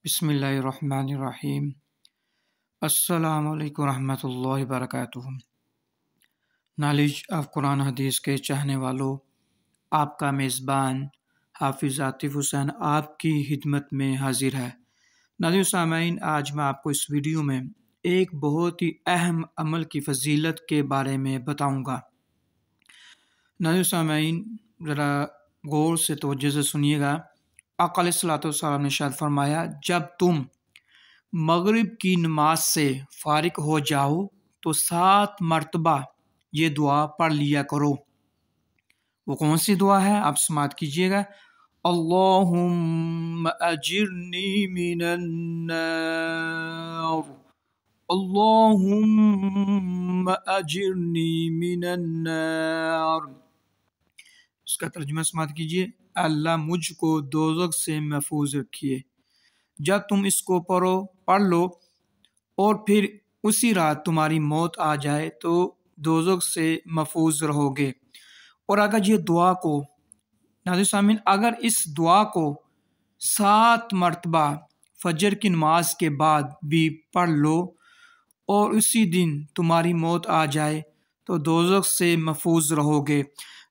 बिस्मिल्लाहिर्रहमानिर्रहीम। अस्सलामु अलैकुम रहमतुल्लाहि वबरकातुहू। नॉलेज ऑफ कुरान हदीस के चाहने वालों, आपका मेज़बान हाफिज़ आतिफ़ हुसैन आपकी खिदमत में हाजिर है। नाज़रीन सामईन, आज मैं आपको इस वीडियो में एक बहुत ही अहम अमल की फजीलत के बारे में बताऊँगा। नाज़रीन सामईन, ज़रा गौर से तवज्जो से सुनिएगा। आका अलैहिस्सलातु वस्सलाम ने इरशाद फरमाया, जब तुम मगरिब की नमाज से फारिग हो जाओ तो 7 मरतबा ये दुआ पढ़ लिया करो। वो कौन सी दुआ है, आप समाअत कीजिएगा। अल्लाहुम्मा अजिरनी मिनन नार, अल्लाहुम्मा अजिरनी मिनन नार। इसका तर्जुमा समाअत कीजिए, अल्लाह मुझको दोज़ख से महफूज रखिए। जब तुम इसको पढ़ लो और फिर उसी रात तुम्हारी मौत आ जाए तो दोज़ख से महफूज रहोगे। और अगर ये दुआ को नाज़रीन सामीन, अगर इस दुआ को 7 मरतबा फजर की नमाज के बाद भी पढ़ लो और उसी दिन तुम्हारी मौत आ जाए तो दोज़ख से महफूज रहोगे।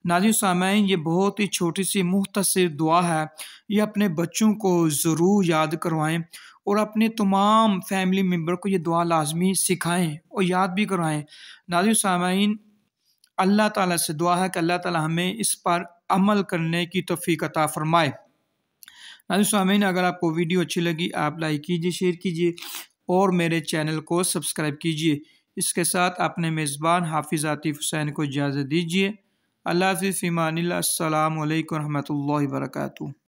नाज़रीन सामीन, ये बहुत ही छोटी सी मुख्तसर दुआ है। ये अपने बच्चों को ज़रूर याद करवाएं और अपने तमाम फैमिली मेम्बर को ये दुआ लाजमी सिखाएं और याद भी करवाएं। नाज़रीन सामीन, अल्लाह ताला से दुआ है कि अल्लाह ताला हमें इस पर अमल करने की तौफीक अता फरमाए। नाज़रीन सामीन, अगर आपको वीडियो अच्छी लगी आप लाइक कीजिए, शेयर कीजिए और मेरे चैनल को सब्सक्राइब कीजिए। इसके साथ अपने मेज़बान हाफिज़ आतिफ़ हुसैन को इजाज़त दीजिए। अल्लाह हाफ़िज़, फ़ी अमानिल्लाह। अस्सलामु अलैकुम रहमतुल्लाहि व बरकातुहू।